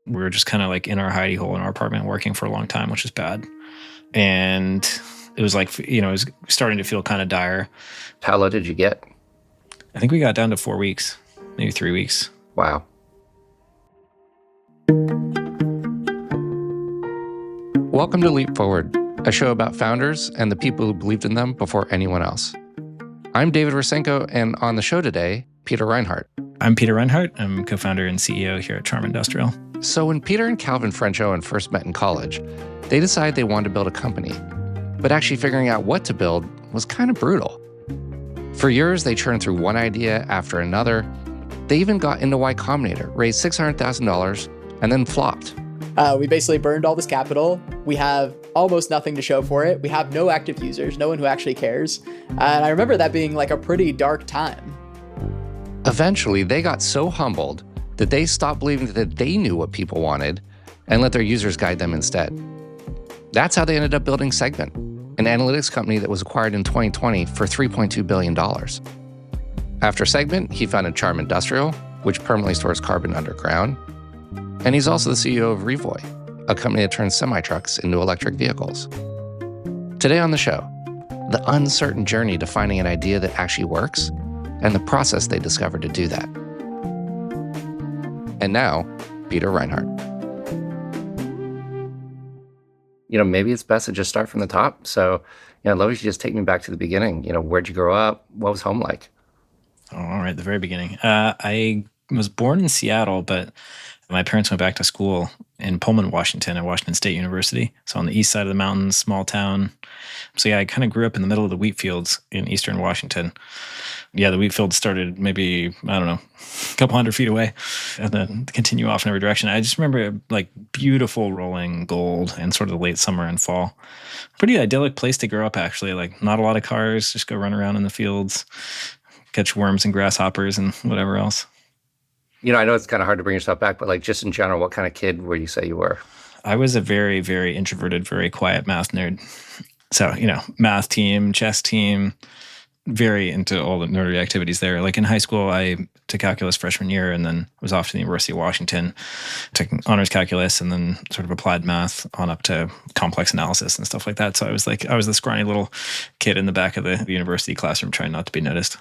We were just kind of like in our hidey hole in our apartment working for a long time, which is bad. And it was like, it was starting to feel kind of dire. How low did you get? I think we got down to 4 weeks, maybe 3 weeks. Wow. Welcome to Leap Forward, a show about founders and the people who believed in them before anyone else. I'm David Rusenko, and on the show today, Peter Reinhardt. I'm Peter Reinhardt. I'm co-founder and CEO here at Charm Industrial. So when Peter and Calvin French-Owen first met in college, they decided they wanted to build a company. But actually figuring out what to build was kind of brutal. For years, they churned through one idea after another. They even got into Y Combinator, raised $600,000, and then flopped. We basically burned all this capital. We have almost nothing to show for it. We have no active users, no one who actually cares. And I remember that being like a pretty dark time. Eventually, they got so humbled that they stopped believing that they knew what people wanted and let their users guide them instead. That's how they ended up building Segment, an analytics company that was acquired in 2020 for $3.2 billion. After Segment, he founded Charm Industrial, which permanently stores carbon underground. And he's also the CEO of Revoy, a company that turns semi-trucks into electric vehicles. Today on the show, the uncertain journey to finding an idea that actually works and the process they discovered to do that. And now, Peter Reinhardt. Maybe it's best to just start from the top. So, I'd love if you just take me back to the beginning. Where'd you grow up? What was home like? Oh, all right, the very beginning. I was born in Seattle, but my parents went back to school in Pullman, Washington, at Washington State University. So on the east side of the mountains, small town. So yeah, I kind of grew up in the middle of the wheat fields in eastern Washington. Yeah, the wheat fields started maybe, I don't know, a couple hundred feet away and then continue off in every direction. I just remember like beautiful rolling gold and sort of the late summer and fall. Pretty idyllic place to grow up, actually. Like not a lot of cars, just go run around in the fields, catch worms and grasshoppers and whatever else. I know it's kind of hard to bring yourself back, but like just in general, what kind of kid would you say you were? I was a very, very introverted, very quiet math nerd. So, math team, chess team, very into all the nerdy activities there. Like in high school, I took calculus freshman year and then was off to the University of Washington, took honors calculus and then sort of applied math on up to complex analysis and stuff like that. So I was the scrawny little kid in the back of the university classroom trying not to be noticed.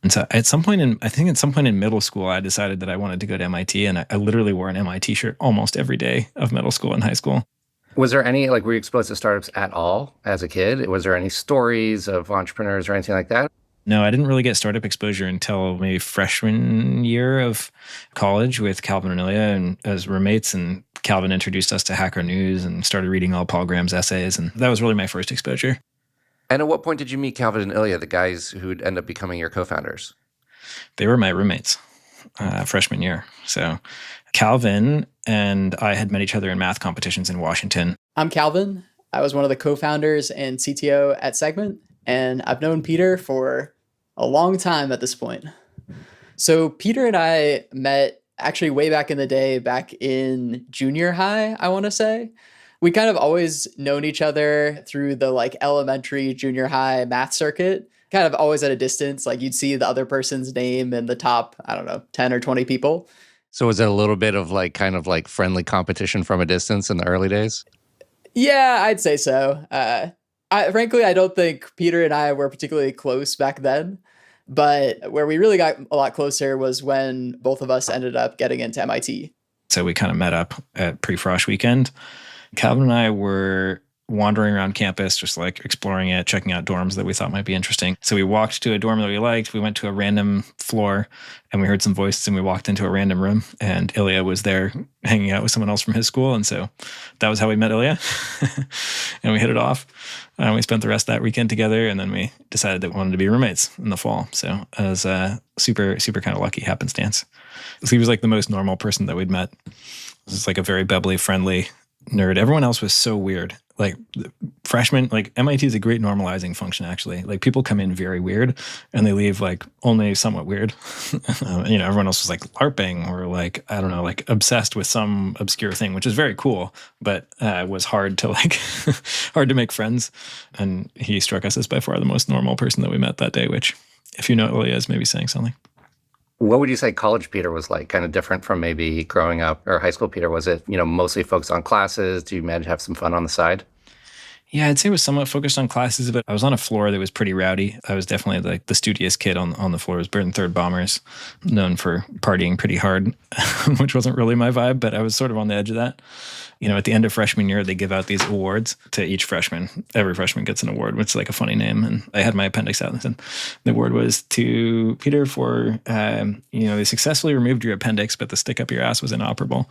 And so at some point in middle school, I decided that I wanted to go to MIT, and I literally wore an MIT shirt almost every day of middle school and high school. Was there any, were you exposed to startups at all as a kid? Was there any stories of entrepreneurs or anything like that? No, I didn't really get startup exposure until maybe freshman year of college with Calvin and Ilya and as roommates, and Calvin introduced us to Hacker News and started reading all Paul Graham's essays, and that was really my first exposure. And at what point did you meet Calvin and Ilya, the guys who'd end up becoming your co-founders? They were my roommates freshman year. So Calvin and I had met each other in math competitions in Washington. I'm Calvin. I was one of the co-founders and CTO at Segment, and I've known Peter for a long time at this point. So Peter and I met actually way back in the day, back in junior high, I want to say. We kind of always known each other through the elementary, junior high math circuit, kind of always at a distance. Like you'd see the other person's name in the top, 10 or 20 people. So was it a little bit of friendly competition from a distance in the early days? Yeah, I'd say so. Frankly, I don't think Peter and I were particularly close back then. But where we really got a lot closer was when both of us ended up getting into MIT. So we kind of met up at pre-Frosh weekend. Calvin and I were wandering around campus, just exploring it, checking out dorms that we thought might be interesting. So we walked to a dorm that we liked. We went to a random floor and we heard some voices and we walked into a random room and Ilya was there hanging out with someone else from his school. And so that was how we met Ilya and we hit it off. We spent the rest of that weekend together and then we decided that we wanted to be roommates in the fall. So it was a super, super kind of lucky happenstance. So he was the most normal person that we'd met. He was a very bubbly, friendly nerd. Everyone else was so weird. Freshmen, MIT is a great normalizing function, actually. People come in very weird and they leave only somewhat weird. Everyone else was LARPing or obsessed with some obscure thing, which is very cool, but was hard to hard to make friends. And he struck us as by far the most normal person that we met that day, which if you know Ilya is maybe saying something. What would you say college Peter was like? Kind of different from maybe growing up or high school Peter? Was it, mostly focused on classes? Do you manage to have some fun on the side? Yeah, I'd say it was somewhat focused on classes, but I was on a floor that was pretty rowdy. I was definitely like the studious kid on the floor. It was Bird and Third Bombers, known for partying pretty hard, which wasn't really my vibe, but I was sort of on the edge of that. At the end of freshman year, they give out these awards to each freshman. Every freshman gets an award, which is like a funny name. And I had my appendix out and said, the award was to Peter for, they successfully removed your appendix, but the stick up your ass was inoperable.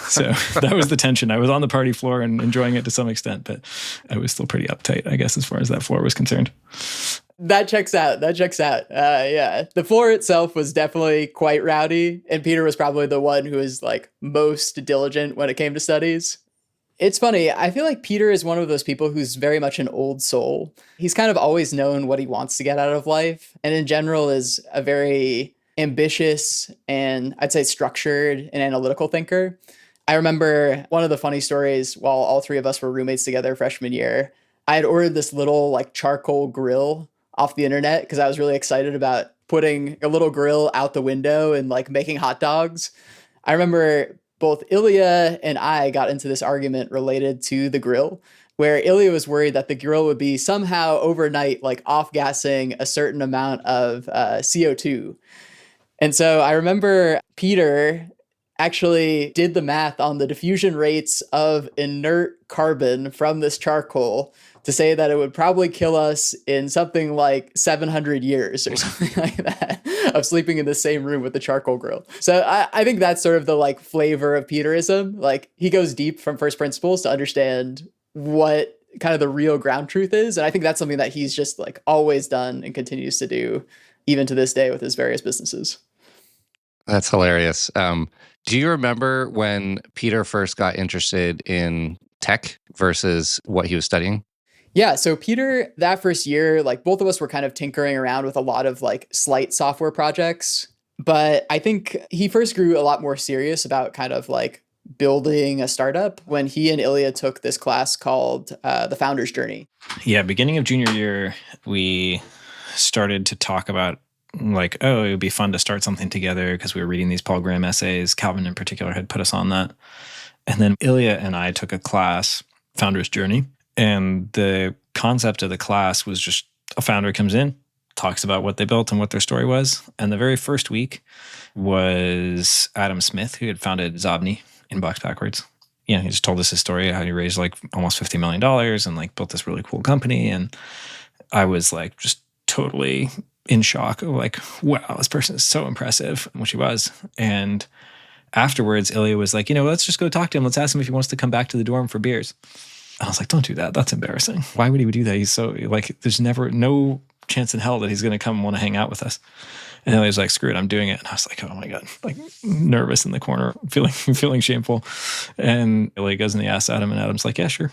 So that was the tension. I was on the party floor and enjoying it to some extent, but I was still pretty uptight, I guess, as far as that floor was concerned. That checks out. Yeah. The floor itself was definitely quite rowdy, and Peter was probably the one who was like most diligent when it came to studies. It's funny. I feel like Peter is one of those people who's very much an old soul. He's kind of always known what he wants to get out of life, and in general is a very ambitious and I'd say structured and analytical thinker. I remember one of the funny stories while all three of us were roommates together freshman year. I had ordered this little like charcoal grill off the internet because I was really excited about putting a little grill out the window and like making hot dogs. I remember both Ilya and I got into this argument related to the grill, where Ilya was worried that the grill would be somehow overnight like off-gassing a certain amount of CO2. And so I remember Peter actually did the math on the diffusion rates of inert carbon from this charcoal to say that it would probably kill us in something like 700 years or something like that of sleeping in the same room with the charcoal grill. So I think that's sort of the like flavor of Peterism. Like he goes deep from first principles to understand what kind of the real ground truth is. And I think that's something that he's just like always done and continues to do even to this day with his various businesses. That's hilarious. Do you remember when Peter first got interested in tech versus what he was studying? Yeah, so Peter, that first year, like both of us were kind of tinkering around with a lot of like slight software projects. But I think he first grew a lot more serious about kind of like building a startup when he and Ilya took this class called The Founder's Journey. Yeah, beginning of junior year, we started to talk about like, oh, it would be fun to start something together because we were reading these Paul Graham essays. Calvin in particular had put us on that. And then Ilya and I took a class, Founder's Journey. And the concept of the class was just a founder comes in, talks about what they built and what their story was. And the very first week was Adam Smith, who had founded Zobni in Box Backwards. He just told us his story, how he raised like almost $50 million and like built this really cool company. And I was like just totally in shock of like, wow, this person is so impressive, which he was. And afterwards, Ilya was like, let's just go talk to him. Let's ask him if he wants to come back to the dorm for beers. I was like, don't do that. That's embarrassing. Why would he do that? He's so like, there's no chance in hell that he's going to come and want to hang out with us. And he was like, screw it, I'm doing it. And I was like, oh my God, like nervous in the corner, feeling shameful. And Ilya goes in the ass Adam, and Adam's like, yeah, sure.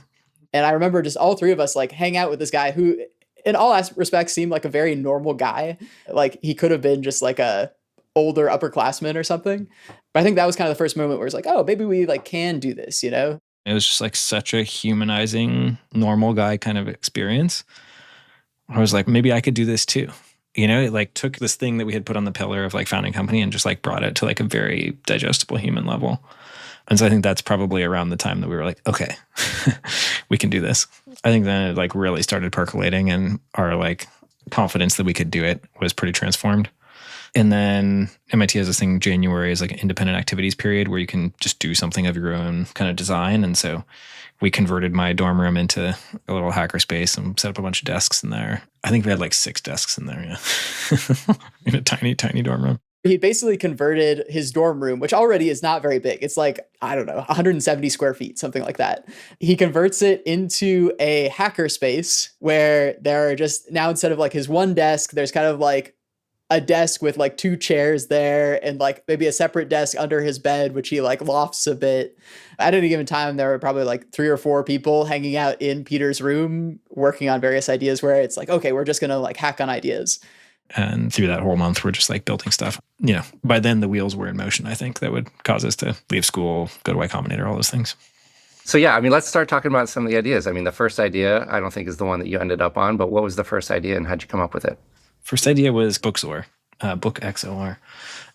And I remember just all three of us like hang out with this guy who in all respects seemed like a very normal guy. Like he could have been just like a older upperclassman or something. But I think that was kind of the first moment where it's like, oh, maybe we like can do this, It was just like such a humanizing, normal guy kind of experience. I was like, maybe I could do this too. It like took this thing that we had put on the pillar of like founding company and just like brought it to like a very digestible human level. And so I think that's probably around the time that we were like, okay, we can do this. I think then it like really started percolating and our like confidence that we could do it was pretty transformed. And then MIT has this thing, January is like an independent activities period where you can just do something of your own kind of design. And so we converted my dorm room into a little hackerspace and set up a bunch of desks in there. I think we had like 6 desks in there, yeah. In a tiny, tiny dorm room. He basically converted his dorm room, which already is not very big. It's like, I don't know, 170 square feet, something like that. He converts it into a hacker space where there are just now, instead of like his one desk, there's kind of like a desk with like 2 chairs there and like maybe a separate desk under his bed, which he like lofts a bit. At any given time, there were probably like 3 or 4 people hanging out in Peter's room, working on various ideas where it's like, okay, we're just going to like hack on ideas. And through that whole month, we're just like building stuff. By then the wheels were in motion, I think, that would cause us to leave school, go to Y Combinator, all those things. So yeah, let's start talking about some of the ideas. The first idea, I don't think is the one that you ended up on, but what was the first idea and how'd you come up with it? First idea was Bookstore. Book XOR.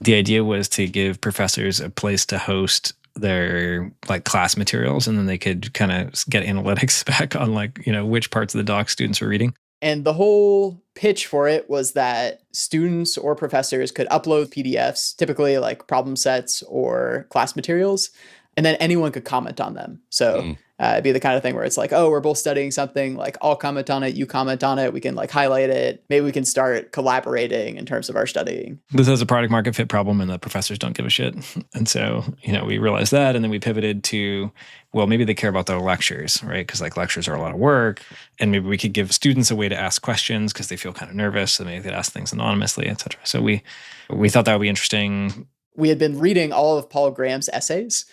The idea was to give professors a place to host their like class materials, and then they could kind of get analytics back on like, which parts of the doc students were reading. And the whole pitch for it was that students or professors could upload PDFs, typically like problem sets or class materials, and then anyone could comment on them. So it'd be the kind of thing where it's like, oh, we're both studying something, like I'll comment on it, you comment on it, we can like highlight it. Maybe we can start collaborating in terms of our studying. This is a product market fit problem and the professors don't give a shit. And so, we realized that, and then we pivoted to, well, maybe they care about the lectures, right? Because like lectures are a lot of work, and maybe we could give students a way to ask questions because they feel kind of nervous. So maybe they could ask things anonymously, et cetera. So we thought that would be interesting. We had been reading all of Paul Graham's essays,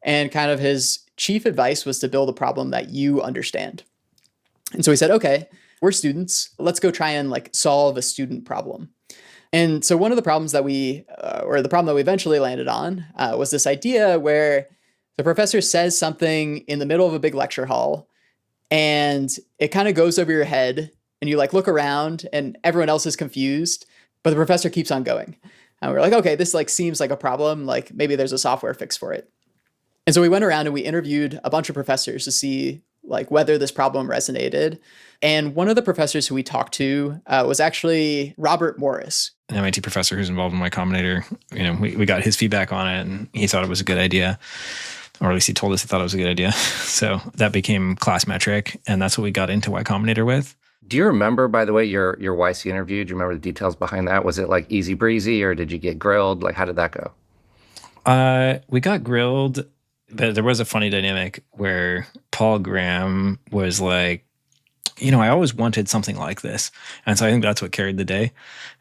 and kind of his chief advice was to build a problem that you understand. And so we said, okay, we're students. Let's go try and like solve a student problem. And so one of the problems that the problem that we eventually landed on was this idea where the professor says something in the middle of a big lecture hall, and it kind of goes over your head, and you like look around and everyone else is confused, but the professor keeps on going. And we're like, okay, this like seems like a problem. Like maybe there's a software fix for it. And so we went around and we interviewed a bunch of professors to see like whether this problem resonated. And one of the professors who we talked to was actually Robert Morris, an MIT professor who's involved in Y Combinator. We got his feedback on it, and he thought it was a good idea, or at least he told us he thought it was a good idea. So that became class metric, and that's what we got into Y Combinator with. Do you remember, by the way, your YC interview? Do you remember the details behind that? Was it like easy breezy, or did you get grilled? Like, how did that go? We got grilled. But there was a funny dynamic where Paul Graham was like, I always wanted something like this. And so I think that's what carried the day.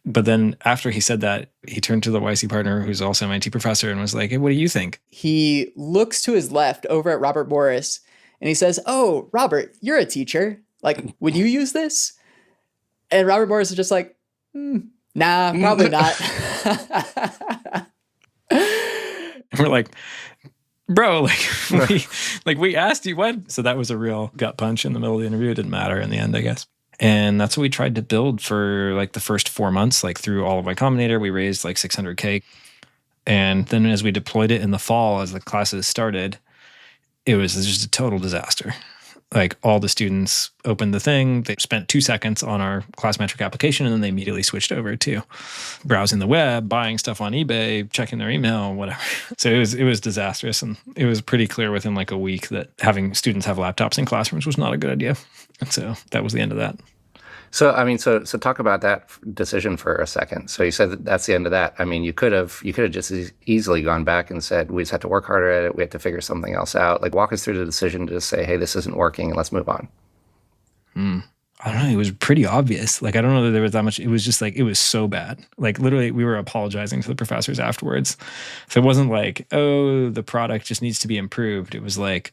But then after he said that, he turned to the YC partner, who's also an MIT professor, and was like, hey, what do you think? He looks to his left over at Robert Morris, and he says, oh, Robert, you're a teacher. Like, would you use this? And Robert Morris is just like, nah, probably not. We're like, bro, we asked you what. So that was a real gut punch in the middle of the interview. It didn't matter in the end, I guess. And that's what we tried to build for like the first 4 months, like through all of Y Combinator. We raised like $600K. And then as we deployed it in the fall, as the classes started, it was just a total disaster. Like all the students opened the thing, they spent 2 seconds on our class metric application, and then they immediately switched over to browsing the web, buying stuff on eBay, checking their email, whatever. So it was disastrous, and it was pretty clear within like a week that having students have laptops in classrooms was not a good idea. And so that was the end of that. So, I mean, so talk about that decision for a second. So you said that that's the end of that. I mean, you could have just easily gone back and said, we just have to work harder at it. We have to figure something else out. Like, walk us through the decision to just say, hey, this isn't working, and let's move on. I don't know. It was pretty obvious. Like, I don't know that there was that much. It was just like, it was so bad. Like, literally, we were apologizing to the professors afterwards. So it wasn't like, oh, the product just needs to be improved. It was like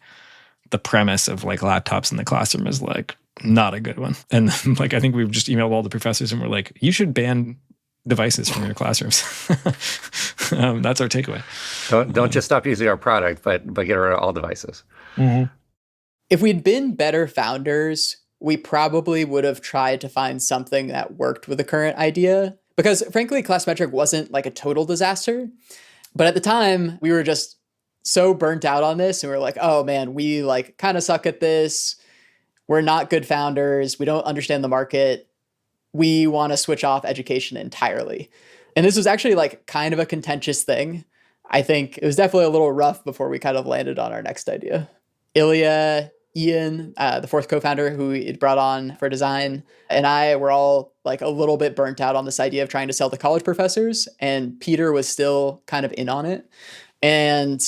the premise of like laptops in the classroom is like, not a good one. And then, like, I think we've just emailed all the professors and we're like, you should ban devices from your classrooms. That's our takeaway. Don't just stop using our product, but get rid of all devices. Mm-hmm. If we'd been better founders, we probably would have tried to find something that worked with the current idea. Because frankly, Classmetric wasn't like a total disaster. But at the time, we were just so burnt out on this. And we were like, oh man, we like kind of suck at this. We're not good founders. We don't understand the market. We want to switch off education entirely. And this was actually like kind of a contentious thing. I think it was definitely a little rough before we kind of landed on our next idea. Ilya, Ian, the fourth co-founder who we brought on for design, and I were all like a little bit burnt out on this idea of trying to sell to college professors. And Peter was still kind of in on it. And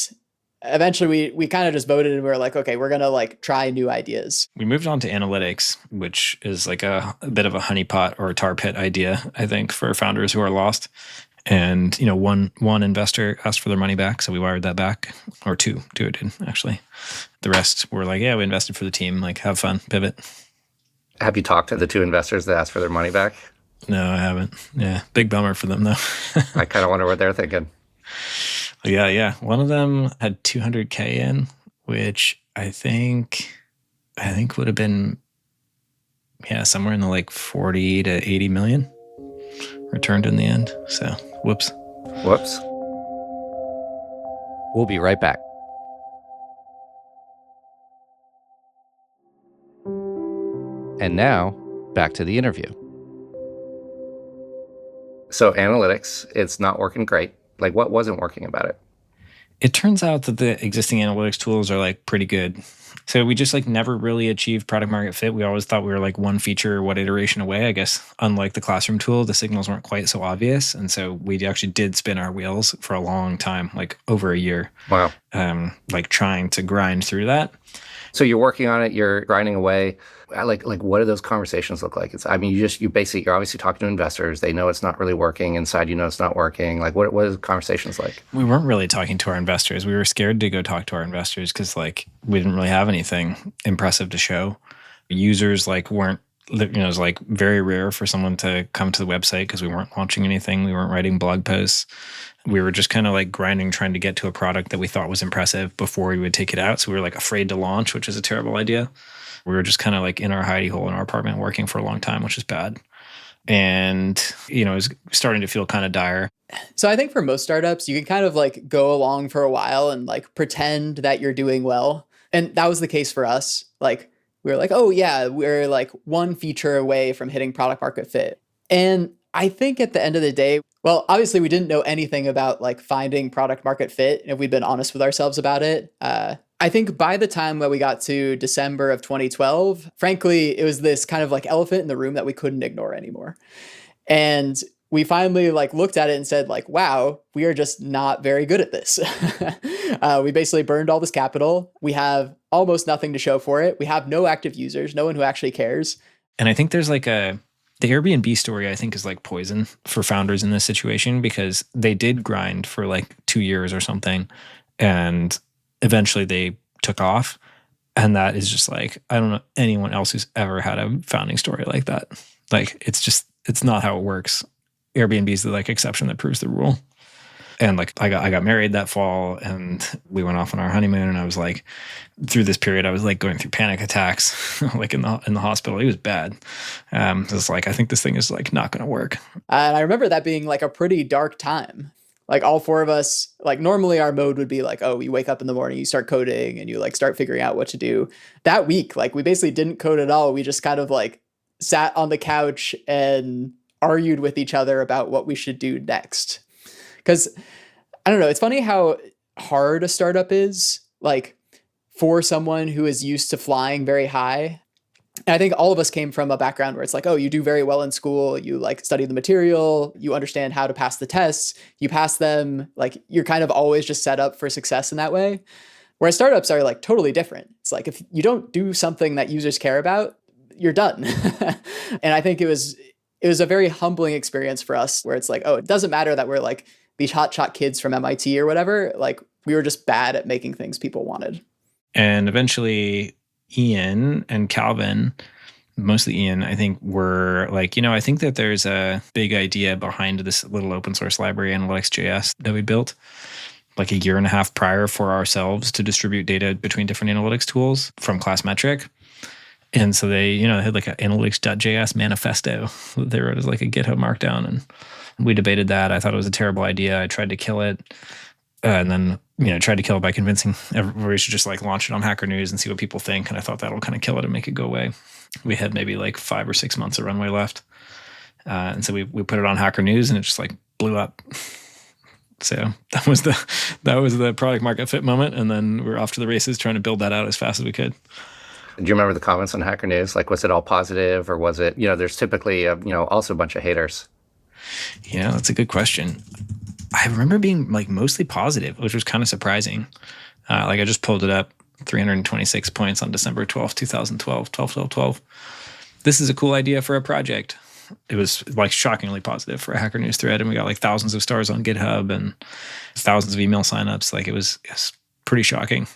eventually we kind of just voted and we were like, okay, we're going to like try new ideas. We moved on to analytics, which is like a bit of a honeypot or a tar pit idea, I think, for founders who are lost. And, you know, one investor asked for their money back. So we wired that back, or two did actually. The rest were like, yeah, we invested for the team, like have fun, pivot. Have you talked to the two investors that asked for their money back? No, I haven't. Yeah. Big bummer for them though. I kind of wonder what they're thinking. Yeah. One of them had 200K in, which I think would have been, somewhere in the like 40 to 80 million returned in the end. So, whoops. Whoops. We'll be right back. And now, back to the interview. So analytics, it's not working great. Like, what wasn't working about it? It turns out that the existing analytics tools are like pretty good. So we just like never really achieved product market fit. We always thought we were like one feature or what iteration away. I guess unlike the classroom tool, the signals weren't quite so obvious. And so we actually did spin our wheels for a long time, like over a year. Wow. Like trying to grind through that. So you're working on it, you're grinding away. Like what do those conversations look like? You're obviously talking to investors. They know it's not really working. Inside, you know it's not working. Like what are the conversations like? We weren't really talking to our investors. We were scared to go talk to our investors because like we didn't really have anything impressive to show. Users like weren't, it was like very rare for someone to come to the website because we weren't launching anything. We weren't writing blog posts. We were just kind of like grinding, trying to get to a product that we thought was impressive before we would take it out. So we were like afraid to launch, which is a terrible idea. We were just kind of like in our hidey hole in our apartment working for a long time, which is bad. And, it was starting to feel kind of dire. So I think for most startups, you can kind of like go along for a while and like pretend that you're doing well. And that was the case for us. Like we were like, oh yeah, we're like one feature away from hitting product market fit. And I think at the end of the day, well, obviously we didn't know anything about like finding product market fit. If we'd been honest with ourselves about it, I think by the time that we got to December of 2012, frankly, it was this kind of like elephant in the room that we couldn't ignore anymore. And we finally like looked at it and said like, wow, we are just not very good at this. We basically burned all this capital. We have almost nothing to show for it. We have no active users, no one who actually cares. And I think there's like the Airbnb story, I think, is like poison for founders in this situation because they did grind for like 2 years or something. And eventually they took off. And that is just like, I don't know anyone else who's ever had a founding story like that. Like, it's not how it works. Airbnb is the like exception that proves the rule. And like, I got married that fall and we went off on our honeymoon. And I was like, through this period, I was like going through panic attacks, like in the hospital. It was bad. It was like, I think this thing is like not going to work. And I remember that being like a pretty dark time. Like all four of us, like normally our mode would be like, oh, you wake up in the morning, you start coding and you like start figuring out what to do. That week, like we basically didn't code at all. We just kind of like sat on the couch and argued with each other about what we should do next. Because I don't know, it's funny how hard a startup is, like for someone who is used to flying very high. And I think all of us came from a background where it's like, oh, you do very well in school, you like study the material, you understand how to pass the tests, you pass them, like you're kind of always just set up for success in that way. Whereas startups are like totally different. It's like if you don't do something that users care about, you're done. And I think it was a very humbling experience for us where it's like, oh, it doesn't matter that we're like these hotshot kids from MIT or whatever. Like we were just bad at making things people wanted. And eventually Ian and Calvin, mostly Ian, I think were like, I think that there's a big idea behind this little open source library, Analytics.js, that we built like a year and a half prior for ourselves to distribute data between different analytics tools from Classmetric. And so they, had like an analytics.js manifesto that they wrote as like a GitHub markdown. And we debated that. I thought it was a terrible idea. I tried to kill it. And then, tried to kill it by convincing everybody should just like launch it on Hacker News and see what people think. And I thought that'll kind of kill it and make it go away. We had maybe like 5 or 6 months of runway left. And so we put it on Hacker News and it just like blew up. So that was the product market fit moment. And then we're off to the races trying to build that out as fast as we could. Do you remember the comments on Hacker News? Like, was it all positive or was it, there's typically, also a bunch of haters. Yeah, that's a good question. I remember being like mostly positive, which was kind of surprising. Like I just pulled it up, 326 points on December 12th, 2012, 12. This is a cool idea for a project. It was like shockingly positive for a Hacker News thread. And we got like thousands of stars on GitHub and thousands of email signups. Like it was pretty shocking.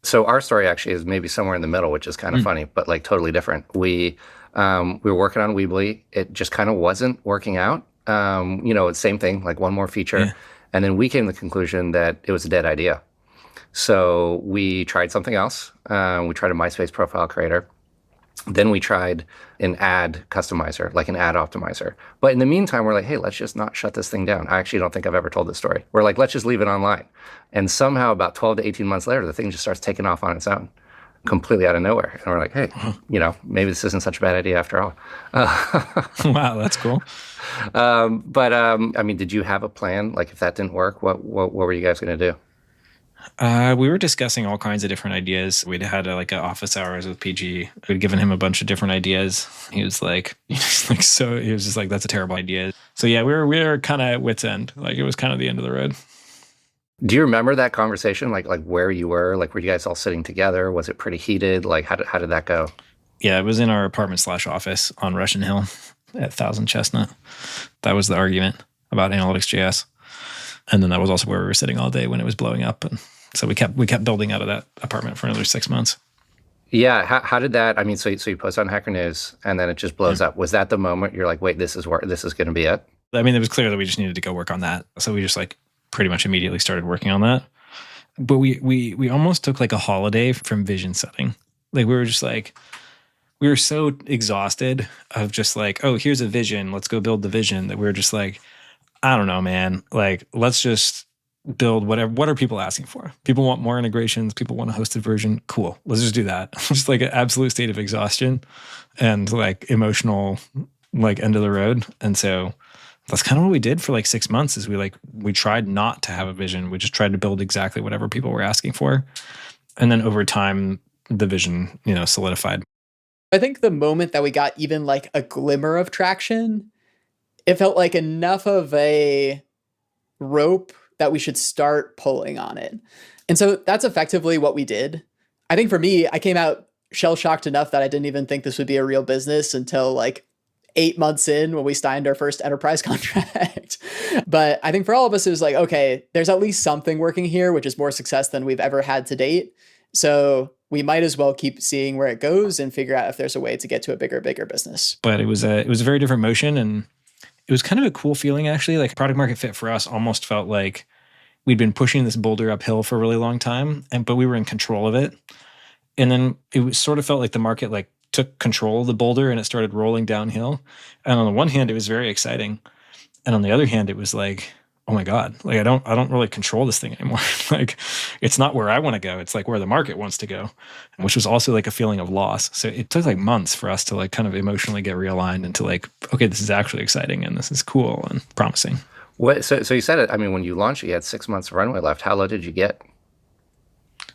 So our story actually is maybe somewhere in the middle, which is kind of funny, but like totally different. We were working on Weebly. It just kind of wasn't working out. It's same thing, like one more feature. Yeah. And then we came to the conclusion that it was a dead idea. So we tried something else. We tried a MySpace profile creator. Then we tried an ad customizer, like an ad optimizer. But in the meantime, we're like, hey, let's just not shut this thing down. I actually don't think I've ever told this story. We're like, let's just leave it online. And somehow about 12 to 18 months later, the thing just starts taking off on its own, completely out of nowhere. And we're like, hey, maybe this isn't such a bad idea after all. Wow, that's cool. But I mean, did you have a plan? Like if that didn't work, what were you guys going to do? We were discussing all kinds of different ideas. We'd had like an office hours with PG. We'd given him a bunch of different ideas. He was like, he was just like, that's a terrible idea. So yeah, we were kind of at wit's end. Like it was kind of the end of the road. Do you remember that conversation? Like where you were? Like were you guys all sitting together? Was it pretty heated? Like how did that go? Yeah, it was in our apartment/office on Russian Hill at 1000 Chestnut. That was the argument about Analytics.js. And then that was also where we were sitting all day when it was blowing up. And so we kept building out of that apartment for another 6 months. Yeah. How did that, I mean, so you post on Hacker News and then it just blows up. Was that the moment you're like, wait, this is going to be it? I mean, it was clear that we just needed to go work on that. So we just like pretty much immediately started working on that. But we almost took like a holiday from vision setting. Like we were just like, we were so exhausted of just like, oh, here's a vision. Let's go build the vision, that we were just like, I don't know, man. Like, let's just build whatever. What are people asking for? People want more integrations. People want a hosted version. Cool. Let's just do that. Just like an absolute state of exhaustion and like emotional, like end of the road. And so that's kind of what we did for like 6 months is we tried not to have a vision. We just tried to build exactly whatever people were asking for. And then over time, the vision, solidified. I think the moment that we got even like a glimmer of traction, it felt like enough of a rope that we should start pulling on it. And so that's effectively what we did. I think for me, I came out shell-shocked enough that I didn't even think this would be a real business until like 8 months in when we signed our first enterprise contract. But I think for all of us, it was like, okay, there's at least something working here, which is more success than we've ever had to date. So we might as well keep seeing where it goes and figure out if there's a way to get to a bigger business. But it was a very different motion, and it was kind of a cool feeling actually. Like product market fit for us almost felt like we'd been pushing this boulder uphill for a really long time, but we were in control of it. And then sort of felt like the market like took control of the boulder and it started rolling downhill. And on the one hand, it was very exciting, and on the other hand, it was like, oh my God, like I don't really control this thing anymore. Like it's not where I want to go. It's like where the market wants to go, which was also like a feeling of loss. So it took like months for us to like kind of emotionally get realigned into like, okay, this is actually exciting and this is cool and promising. What, so you said it, I mean, when you launched it, you had 6 months of runway left. How low did you get?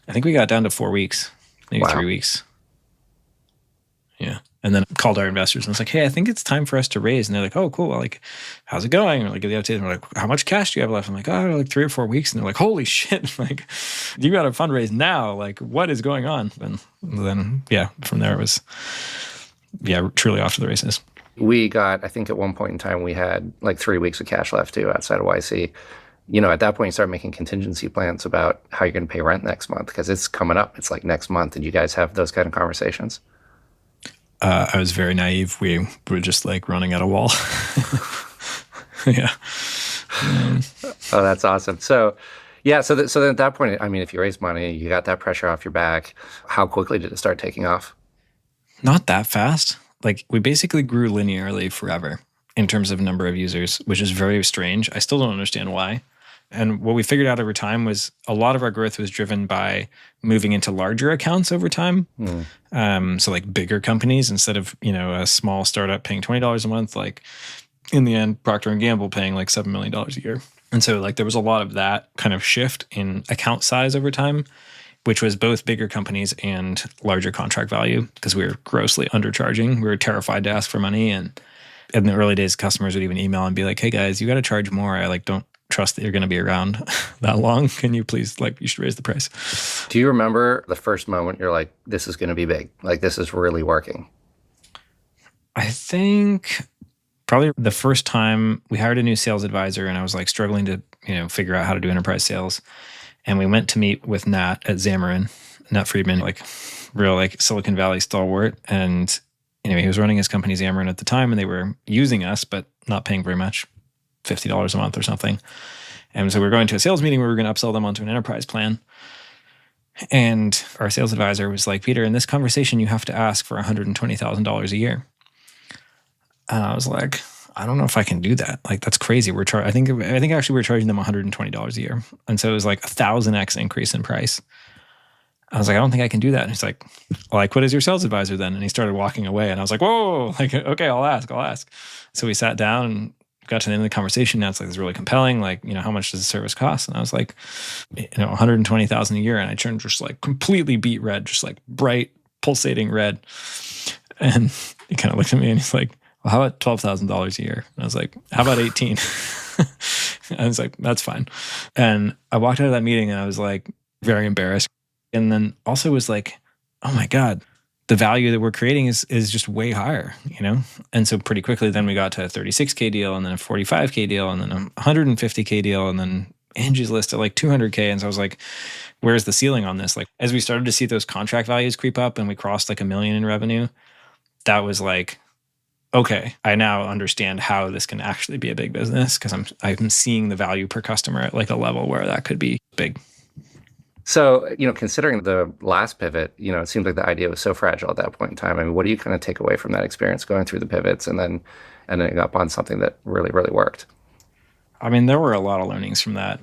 I think we got down to 4 weeks, maybe 3 weeks. Yeah. And then called our investors and was like, hey, I think it's time for us to raise. And they're like, oh, cool. Well, like, how's it going? Or like, give the update. And we're like, how much cash do you have left? I'm like, oh, like 3 or 4 weeks. And they're like, holy shit. Like, you got to fundraise now. Like, what is going on? And then, yeah, from there it was, truly off to the races. We got, I think at one point in time, we had like 3 weeks of cash left too outside of YC. At that point, you start making contingency plans about how you're going to pay rent next month because it's coming up. It's like next month. Did you guys have those kind of conversations? I was very naive. We were just like running at a wall. Yeah. Oh, that's awesome. So, yeah. So then at that point, I mean, if you raise money, you got that pressure off your back. How quickly did it start taking off? Not that fast. Like we basically grew linearly forever in terms of number of users, which is very strange. I still don't understand why. And what we figured out over time was a lot of our growth was driven by moving into larger accounts over time. So like bigger companies instead of, a small startup paying $20 a month, like in the end, Procter & Gamble paying like $7 million a year. And so like there was a lot of that kind of shift in account size over time, which was both bigger companies and larger contract value because we were grossly undercharging. We were terrified to ask for money. And in the early days, customers would even email and be like, hey guys, you got to charge more. I like don't trust that you're going to be around that long. Can you please, you should raise the price. Do you remember the first moment you're like, this is going to be big? Like, this is really working? I think probably the first time we hired a new sales advisor and I was like struggling to, figure out how to do enterprise sales. And we went to meet with Nat at Xamarin, Nat Friedman, like real like Silicon Valley stalwart. And anyway, he was running his company Xamarin at the time and they were using us, but not paying very much. $50 a month or something. And so we were going to a sales meeting where we were going to upsell them onto an enterprise plan. And our sales advisor was like, Peter, in this conversation, you have to ask for $120,000 a year. And I was like, I don't know if I can do that. Like, that's crazy. I think actually we're charging them $120 a year. And so it was like 1,000x increase in price. I was like, I don't think I can do that. And he's like, well, I quit as your sales advisor then. And he started walking away. And I was like, whoa, like, okay, I'll ask. So we sat down and got to the end of the conversation. Now it's like, it's really compelling. Like, how much does the service cost? And I was like, $120,000 a year. And I turned just like completely beet red, just like bright, pulsating red. And he kind of looked at me and he's like, well, how about $12,000 a year? And I was like, how about 18? I was like, that's fine. And I walked out of that meeting and I was like, very embarrassed. And then also was like, oh my God, the value that we're creating is just way higher, And so pretty quickly then we got to a 36K deal and then a 45K deal and then a 150K deal and then Angie's List at like 200K. And so I was like, where's the ceiling on this? Like, as we started to see those contract values creep up and we crossed like $1 million in revenue, that was like, okay, I now understand how this can actually be a big business because I'm seeing the value per customer at like a level where that could be big. So, considering the last pivot, it seems like the idea was so fragile at that point in time. I mean, what do you kind of take away from that experience going through the pivots and then ending up on something that really, really worked? I mean, there were a lot of learnings from that.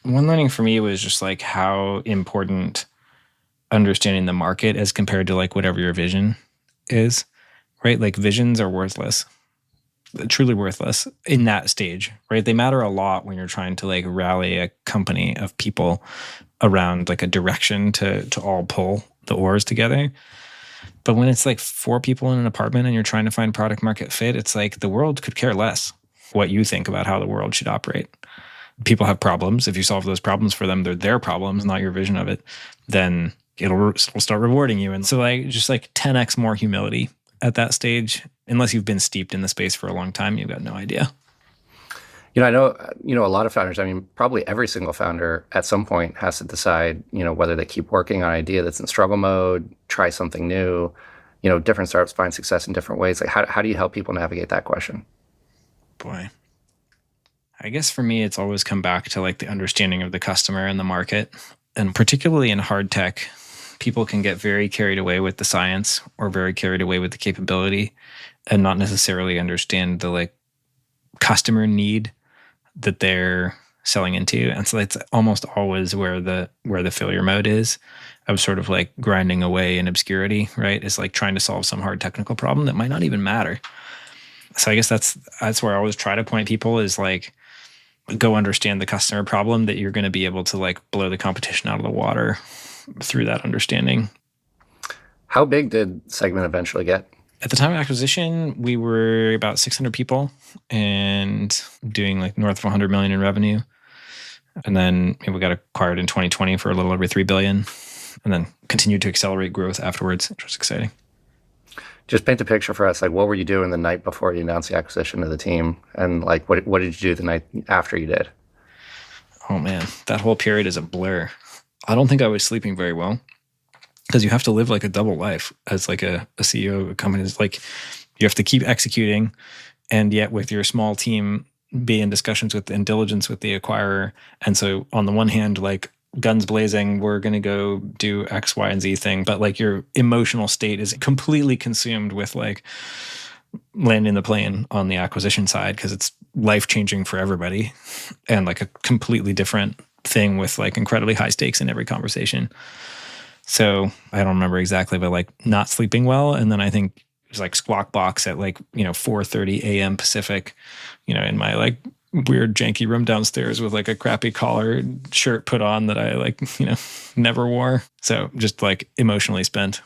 One learning for me was just like how important understanding the market as compared to like whatever your vision is, right? Like visions are worthless, truly worthless in that stage, right? They matter a lot when you're trying to like rally a company of people around like a direction to all pull the oars together. But when it's like 4 people in an apartment and you're trying to find product market fit, it's like the world could care less what you think about how the world should operate. People have problems. If you solve those problems for them, they're their problems, not your vision of it. Then it'll start rewarding you. And so like just like 10x more humility at that stage. Unless you've been steeped in the space for a long time, you've got no idea. I know, a lot of founders, I mean, probably every single founder at some point has to decide, whether they keep working on an idea that's in struggle mode, try something new, different startups find success in different ways. Like how do you help people navigate that question? Boy, I guess for me, it's always come back to like the understanding of the customer and the market. And particularly in hard tech, people can get very carried away with the science or very carried away with the capability and not necessarily understand the like customer need that they're selling into. And so that's almost always where the failure mode is, of sort of like grinding away in obscurity, right? It's like trying to solve some hard technical problem that might not even matter. So I guess that's where I always try to point people is like, go understand the customer problem that you're going to be able to like blow the competition out of the water through that understanding. How big did Segment eventually get? At the time of acquisition, we were about 600 people and doing like north of 100 million in revenue. And then we got acquired in 2020 for a little over 3 billion and then continued to accelerate growth afterwards, which was exciting. Just paint a picture for us. Like, what were you doing the night before you announced the acquisition of the team? And like, what did you do the night after you did? Oh man, that whole period is a blur. I don't think I was sleeping very well. Because you have to live like a double life as like a CEO of a company. It's like you have to keep executing, and yet with your small team, be in discussions with and diligence with the acquirer. And so on the one hand, like guns blazing, we're going to go do X, Y, and Z thing. But like your emotional state is completely consumed with like landing the plane on the acquisition side because it's life-changing for everybody and like a completely different thing with like incredibly high stakes in every conversation. So I don't remember exactly, but like not sleeping well. And then I think it was like squawk box at like, 4:30 a.m. Pacific, in my like weird janky room downstairs with like a crappy collar shirt put on that I like, never wore. So just like emotionally spent.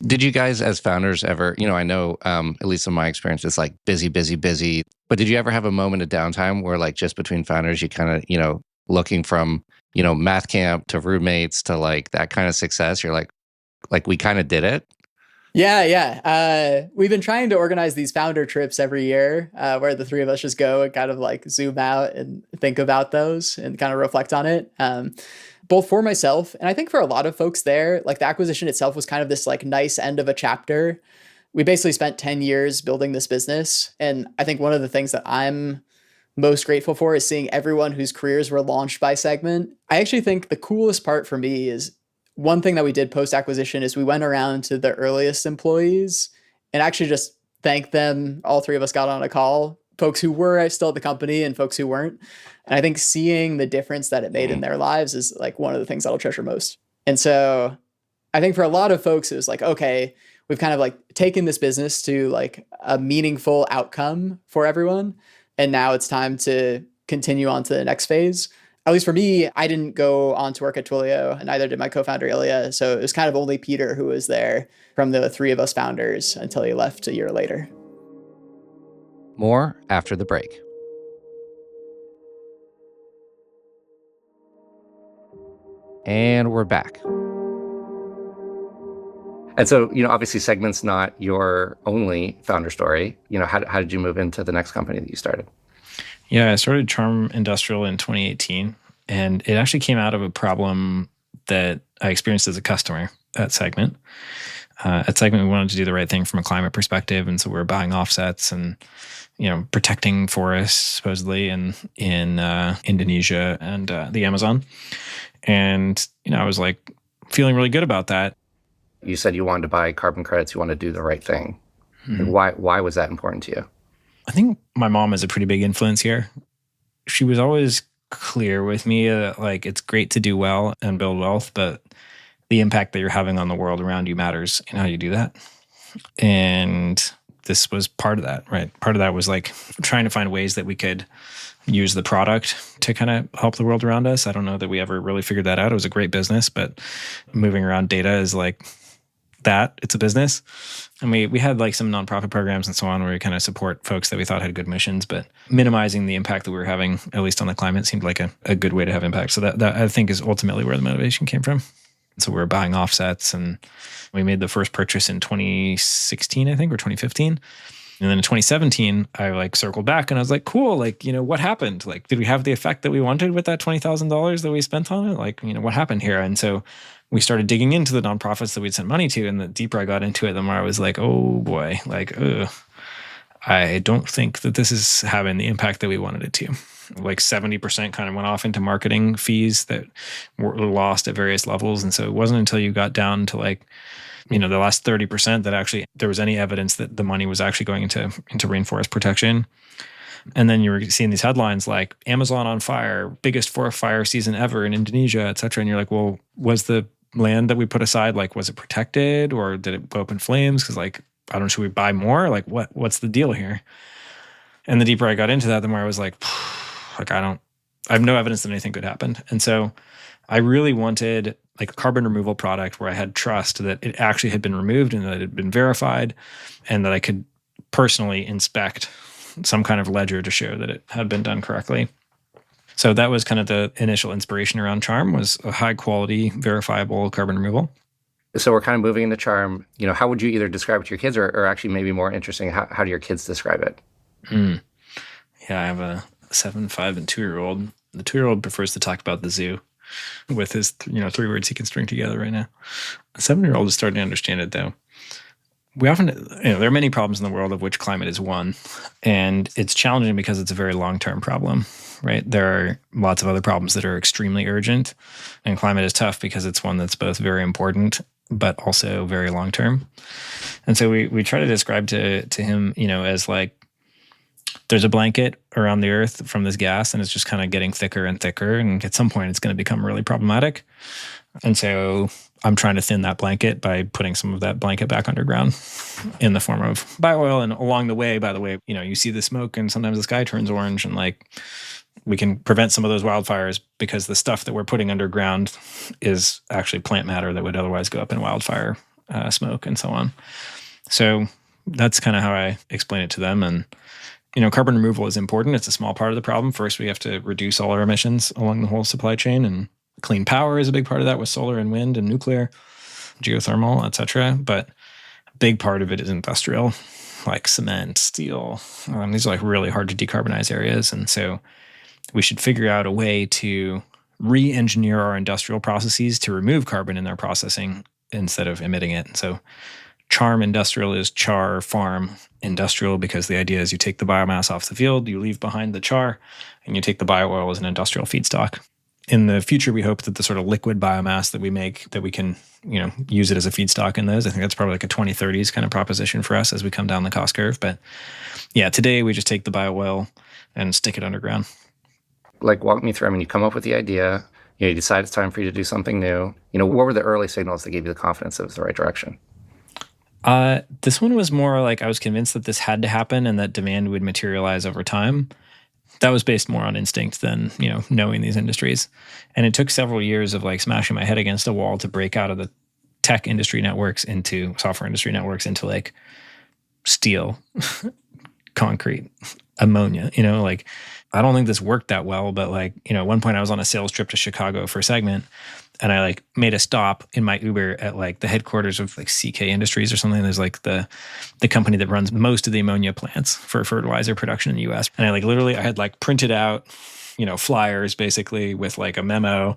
Did you guys as founders ever, I know, at least in my experience, it's like busy, but did you ever have a moment of downtime where like just between founders, you kind of, looking from, math camp to roommates to like that kind of success, you're like we kind of did it? Yeah. We've been trying to organize these founder trips every year where the 3 of us just go and kind of like zoom out and think about those and kind of reflect on it. Both for myself and I think for a lot of folks there, like the acquisition itself was kind of this like nice end of a chapter. We basically spent 10 years building this business. And I think one of the things that I'm most grateful for is seeing everyone whose careers were launched by Segment. I actually think the coolest part for me is one thing that we did post-acquisition is we went around to the earliest employees and actually just thanked them. All three of us got on a call, folks who were still at the company and folks who weren't. And I think seeing the difference that it made in their lives is like one of the things that I'll treasure most. And so I think for a lot of folks, it was like, okay, we've kind of like taken this business to like a meaningful outcome for everyone. And now it's time to continue on to the next phase. At least for me, I didn't go on to work at Twilio, and neither did my co-founder Ilya. So it was kind of only Peter who was there from the three of us founders until he left a year later. More after the break. And we're back. And so, obviously Segment's not your only founder story. How did you move into the next company that you started? Yeah, I started Charm Industrial in 2018, and it actually came out of a problem that I experienced as a customer at Segment. At Segment, we wanted to do the right thing from a climate perspective, and so we were buying offsets and protecting forests supposedly in Indonesia and the Amazon. And I was like feeling really good about that. You said you wanted to buy carbon credits. You wanted to do the right thing. Mm-hmm. Why was that important to you? I think my mom is a pretty big influence here. She was always clear with me that like it's great to do well and build wealth, but the impact that you're having on the world around you matters in how you do that. And this was part of that, right? Part of that was like trying to find ways that we could use the product to kind of help the world around us. I don't know that we ever really figured that out. It was a great business, but moving around data is like that. It's a business. And we had like some nonprofit programs and so on where we kind of support folks that we thought had good missions, but minimizing the impact that we were having, at least on the climate, seemed like a good way to have impact. So that I think is ultimately where the motivation came from. So we were buying offsets, and we made the first purchase in 2016, I think, or 2015. And then in 2017, I like circled back and I was like, cool, like, what happened? Like, did we have the effect that we wanted with that $20,000 that we spent on it? Like, what happened here? And so we started digging into the nonprofits that we'd sent money to. And the deeper I got into it, the more I was like, oh boy, like, I don't think that this is having the impact that we wanted it to. Like 70% kind of went off into marketing fees that were lost at various levels. And so it wasn't until you got down to like, the last 30% that actually there was any evidence that the money was actually going into rainforest protection. And then you were seeing these headlines like Amazon on fire, biggest forest fire season ever in Indonesia, et cetera. And you're like, well, was the land that we put aside, like, was it protected or did it go up in flames? Because like, I don't know, should we buy more? Like, what's the deal here? And the deeper I got into that, the more I was like I have no evidence that anything good happened. And so I really wanted like a carbon removal product where I had trust that it actually had been removed and that it had been verified and that I could personally inspect some kind of ledger to show that it had been done correctly. So that was kind of the initial inspiration around Charm, was a high quality, verifiable carbon removal. So we're kind of moving into Charm. How would you either describe it to your kids or actually maybe more interesting, how do your kids describe it? Yeah, I have a 7, 5, and 2-year-old. The 2-year-old prefers to talk about the zoo with his 3 words he can string together right now. The 7-year-old is starting to understand it though. We often, there are many problems in the world of which climate is one, and it's challenging because it's a very long-term problem, right? There are lots of other problems that are extremely urgent, and climate is tough because it's one that's both very important but also very long-term. And so we try to describe to him, as like, there's a blanket around the earth from this gas, and it's just kind of getting thicker and thicker. And at some point, it's going to become really problematic. And so I'm trying to thin that blanket by putting some of that blanket back underground in the form of bio-oil. And along the way, by the way, you see the smoke and sometimes the sky turns orange, and like we can prevent some of those wildfires because the stuff that we're putting underground is actually plant matter that would otherwise go up in wildfire smoke and so on. So that's kind of how I explain it to them. And carbon removal is important. It's a small part of the problem. First, we have to reduce all our emissions along the whole supply chain, and clean power is a big part of that with solar and wind and nuclear, geothermal, et cetera. But a big part of it is industrial, like cement, steel. These are like really hard to decarbonize areas. And so we should figure out a way to re-engineer our industrial processes to remove carbon in their processing instead of emitting it. And so Charm Industrial is char farm industrial, because the idea is you take the biomass off the field, you leave behind the char, and you take the bio-oil as an industrial feedstock. in the future, we hope that the sort of liquid biomass that we make, that we can, use it as a feedstock in those. I think that's probably like a 2030s kind of proposition for us as we come down the cost curve. But yeah, today we just take the bio oil and stick it underground. Like, walk me through. I mean, you come up with the idea, you decide it's time for you to do something new. What were the early signals that gave you the confidence it was the right direction? This one was more like I was convinced that this had to happen and that demand would materialize over time. That was based more on instinct than, knowing these industries. And it took several years of like smashing my head against a wall to break out of the tech industry networks into software industry networks into like steel, concrete, ammonia, like I don't think this worked that well, but like, at one point I was on a sales trip to Chicago for Segment, and I like made a stop in my Uber at like the headquarters of like CK Industries or something. There's like the company that runs most of the ammonia plants for fertilizer production in the US. And I had like printed out, flyers basically with like a memo.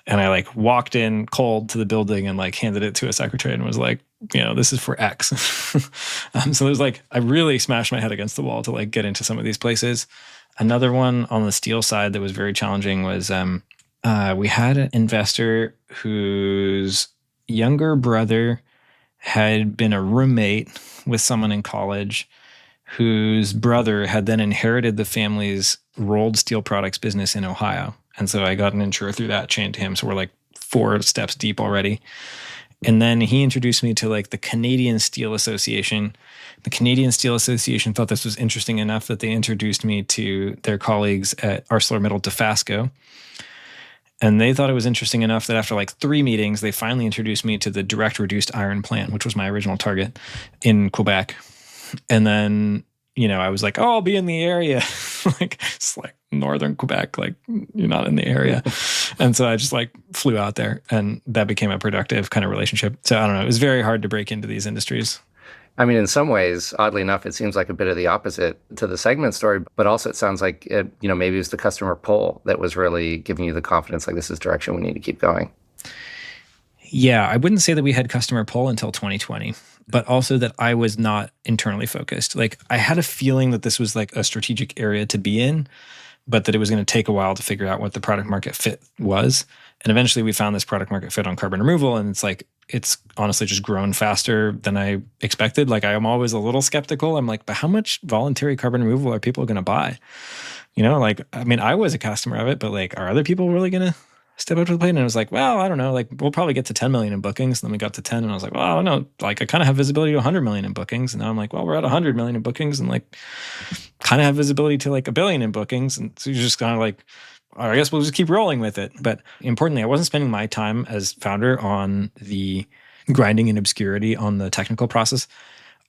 And I like walked in cold to the building and like handed it to a secretary and was like, this is for X. So there's like, I really smashed my head against the wall to like get into some of these places. Another one on the steel side that was very challenging was we had an investor whose younger brother had been a roommate with someone in college, whose brother had then inherited the family's rolled steel products business in Ohio. And so I got an intro through that chain to him. So we're like 4 steps deep already. And then he introduced me to like the Canadian Steel Association. The Canadian Steel Association thought this was interesting enough that they introduced me to their colleagues at ArcelorMittal Dofasco. And they thought it was interesting enough that after like 3 meetings, they finally introduced me to the direct reduced iron plant, which was my original target in Quebec. And then, I was like, oh, I'll be in the area. It's like northern Quebec, like you're not in the area. And so I just like flew out there, and that became a productive kind of relationship. So I don't know, it was very hard to break into these industries. I mean, in some ways, oddly enough, it seems like a bit of the opposite to the Segment story, but also it sounds like, maybe it was the customer pull that was really giving you the confidence, like this is direction we need to keep going. Yeah, I wouldn't say that we had customer pull until 2020, but also that I was not internally focused. Like I had a feeling that this was like a strategic area to be in, but that it was going to take a while to figure out what the product market fit was. And eventually we found this product market fit on carbon removal, and it's honestly just grown faster than I expected. Like I am always a little skeptical. I'm like, but how much voluntary carbon removal are people going to buy? I was a customer of it, but like, are other people really going to step up to the plate? And I was like, well, I don't know. Like we'll probably get to 10 million in bookings. And then we got to 10 and I was like, well, I don't know. Like I kind of have visibility to 100 million in bookings. And now I'm like, well, we're at 100 million in bookings and like kind of have visibility to like 1 billion in bookings. And so you're just kind of like, I guess we'll just keep rolling with it. But importantly, I wasn't spending my time as founder on the grinding in obscurity on the technical process.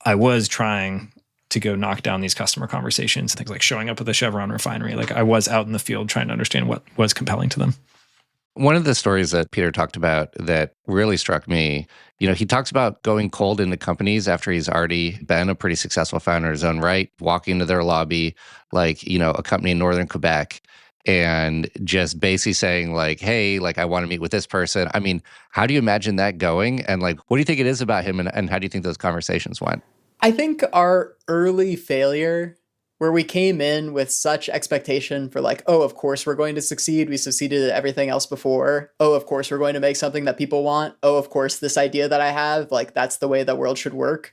I was trying to go knock down these customer conversations, things like showing up at the Chevron refinery. Like I was out in the field trying to understand what was compelling to them. One of the stories that Peter talked about that really struck me, he talks about going cold into companies after he's already been a pretty successful founder in his own right, walking to their lobby, like, a company in northern Quebec, and just basically saying like, hey, like I want to meet with this person. I mean, how do you imagine that going? And like, what do you think it is about him? And how do you think those conversations went? I think our early failure, where we came in with such expectation for like, oh, of course we're going to succeed. We succeeded at everything else before. Oh, of course we're going to make something that people want. Oh, of course this idea that I have, like that's the way the world should work.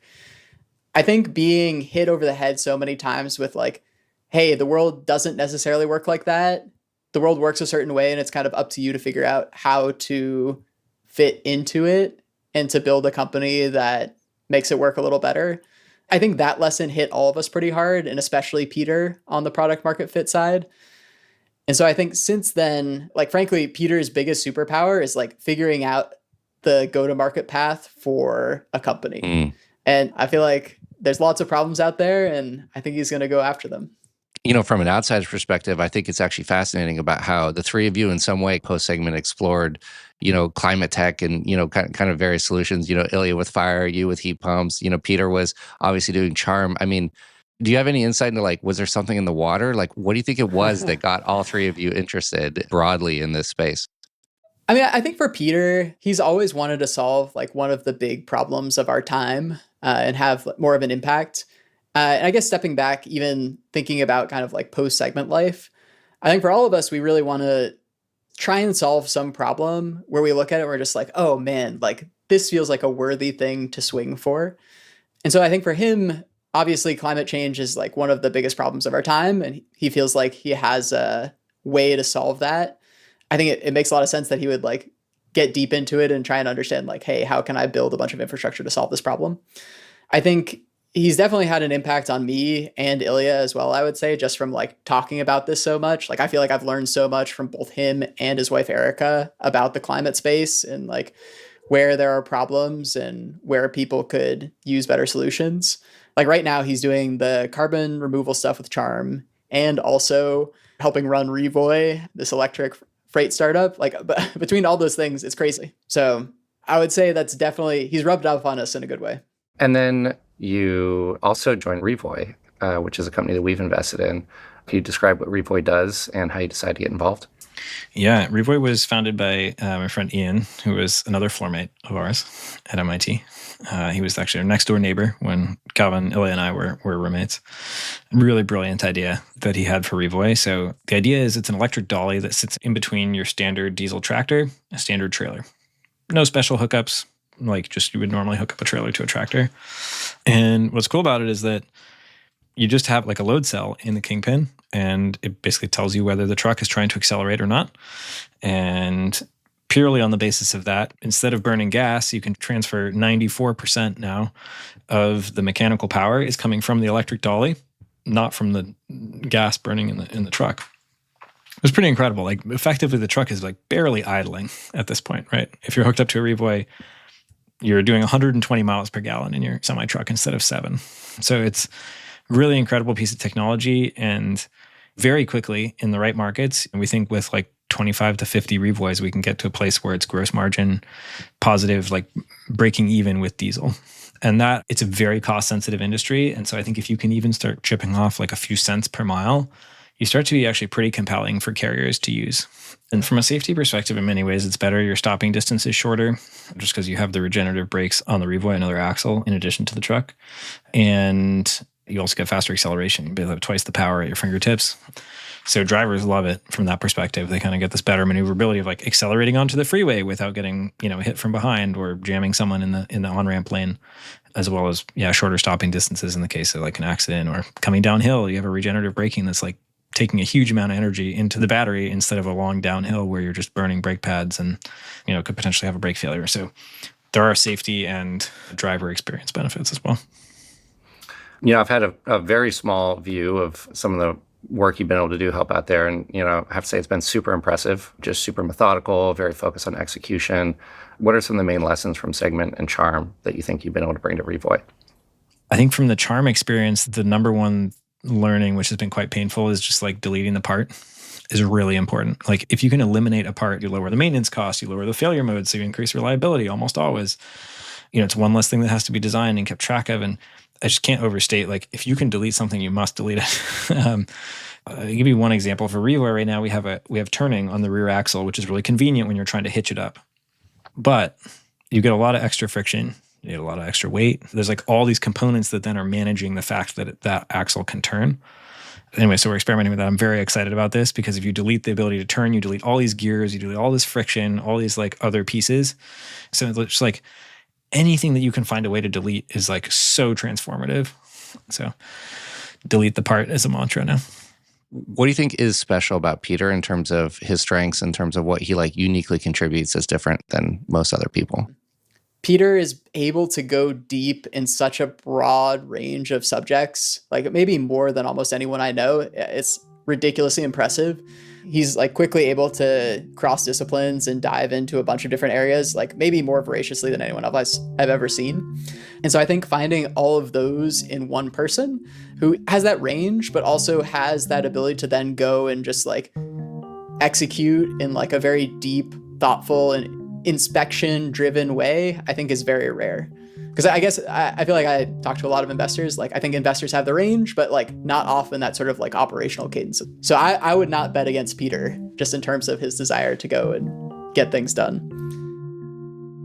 I think being hit over the head so many times with like, hey, the world doesn't necessarily work like that. The world works a certain way and it's kind of up to you to figure out how to fit into it and to build a company that makes it work a little better. I think that lesson hit all of us pretty hard, and especially Peter on the product market fit side. And so I think since then, like frankly, Peter's biggest superpower is like figuring out the go-to-market path for a company. And I feel like there's lots of problems out there, and I think he's going to go after them. From an outsider's perspective, I think it's actually fascinating about how the three of you in some way post-segment explored, climate tech and, kind of various solutions, Ilya with fire, you with heat pumps, Peter was obviously doing charm. I mean, do you have any insight into like, was there something in the water? Like, what do you think it was that got all three of you interested broadly in this space? I mean, I think for Peter, he's always wanted to solve like one of the big problems of our time and have more of an impact. And I guess stepping back, even thinking about kind of like post-segment life, I think for all of us, we really want to try and solve some problem where we look at it, we're just like, oh man, like this feels like a worthy thing to swing for. And so I think for him, obviously climate change is like one of the biggest problems of our time. And he feels like he has a way to solve that. I think it makes a lot of sense that he would like get deep into it and try and understand like, hey, how can I build a bunch of infrastructure to solve this problem? I think he's definitely had an impact on me and Ilya as well, I would say, just from like talking about this so much. Like, I feel like I've learned so much from both him and his wife, Erica, about the climate space and like where there are problems and where people could use better solutions. Like right now, he's doing the carbon removal stuff with Charm and also helping run Revoy, this electric freight startup. Like, but between all those things, it's crazy. So I would say that's definitely, he's rubbed off on us in a good way. And then you also joined Revoy, which is a company that we've invested in. Can you describe what Revoy does and how you decided to get involved? Yeah, Revoy was founded by my friend Ian, who was another floor mate of ours at MIT. He was actually our next door neighbor when Calvin, Ilya, and I were roommates. Really brilliant idea that he had for Revoy. So the idea is it's an electric dolly that sits in between your standard diesel tractor, a standard trailer. No special hookups, like just you would normally hook up a trailer to a tractor. And what's cool about it is that you just have like a load cell in the kingpin, and it basically tells you whether the truck is trying to accelerate or not. And purely on the basis of that, instead of burning gas, you can transfer 94% now of the mechanical power is coming from the electric dolly, not from the gas burning in the truck. It was pretty incredible. Like effectively the truck is like barely idling at this point, right? If you're hooked up to a Revoy, you're doing 120 miles per gallon in your semi truck instead of 7. So it's really incredible piece of technology, and very quickly in the right markets. And we think with like 25 to 50 Revoys, we can get to a place where it's gross margin positive, like breaking even with diesel. And that it's a very cost sensitive industry. And so I think if you can even start chipping off like a few cents per mile, you start to be actually pretty compelling for carriers to use. And from a safety perspective, in many ways, it's better. Your stopping distance is shorter just because you have the regenerative brakes on the Revoy, another axle in addition to the truck. And you also get faster acceleration. You basically have twice the power at your fingertips. So drivers love it from that perspective. They kind of get this better maneuverability of like accelerating onto the freeway without getting, hit from behind or jamming someone in the on-ramp lane, as well as, shorter stopping distances in the case of like an accident or coming downhill. You have a regenerative braking that's like taking a huge amount of energy into the battery instead of a long downhill where you're just burning brake pads and, could potentially have a brake failure. So there are safety and driver experience benefits as well. I've had a very small view of some of the work you've been able to do help out there. And, I have to say it's been super impressive, just super methodical, very focused on execution. What are some of the main lessons from Segment and Charm that you think you've been able to bring to Revoy? I think from the Charm experience, the number one learning, which has been quite painful, is just like deleting the part is really important. Like if you can eliminate a part, you lower the maintenance cost, you lower the failure mode, so you increase reliability almost always. It's one less thing that has to be designed and kept track of. And I just can't overstate, like, if you can delete something, you must delete it. I'll give you one example. For Revoy right now, we have turning on the rear axle, which is really convenient when you're trying to hitch it up. But you get a lot of extra friction. You get a lot of extra weight. There's like all these components that then are managing the fact that that axle can turn. Anyway, so we're experimenting with that. I'm very excited about this because if you delete the ability to turn, you delete all these gears, you delete all this friction, all these like other pieces. So it's just like anything that you can find a way to delete is like so transformative. So delete the part is a mantra now. What do you think is special about Peter in terms of his strengths, in terms of what he like uniquely contributes that's different than most other people? Peter is able to go deep in such a broad range of subjects, like maybe more than almost anyone I know. It's ridiculously impressive. He's like quickly able to cross disciplines and dive into a bunch of different areas, like maybe more voraciously than anyone else I've ever seen. And so I think finding all of those in one person who has that range, but also has that ability to then go and just like execute in like a very deep, thoughtful, and inspection-driven way, I think is very rare. Because I guess I feel like I talk to a lot of investors. Like I think investors have the range, but like not often that sort of like operational cadence. So I would not bet against Peter just in terms of his desire to go and get things done.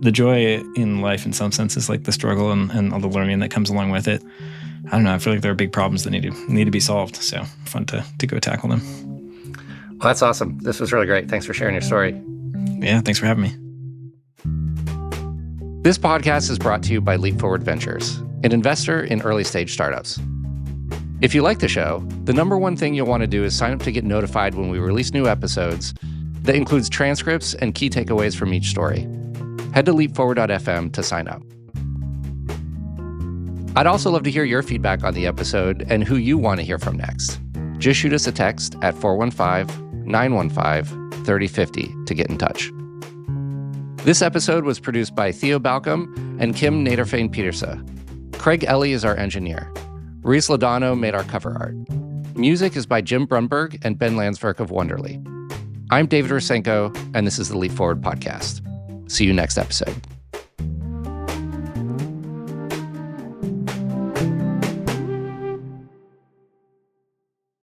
The joy in life in some sense is like the struggle and all the learning that comes along with it. I don't know. I feel like there are big problems that need to be solved. So fun to go tackle them. That's awesome. This was really great. Thanks for sharing your story. Yeah, thanks for having me. This podcast is brought to you by Leap Forward Ventures, an investor in early stage startups. If you like the show, the number one thing you'll want to do is sign up to get notified when we release new episodes that includes transcripts and key takeaways from each story. Head to leapforward.fm to sign up. I'd also love to hear your feedback on the episode and who you want to hear from next. Just shoot us a text at 415-915-3050 to get in touch. This episode was produced by Theo Balcom and Kim Naderfane-Petersa. Craig Ellie is our engineer. Reese Lodano made our cover art. Music is by Jim Brunberg and Ben Landsverk of Wonderly. I'm David Rusenko, and this is the Leap Forward Podcast. See you next episode.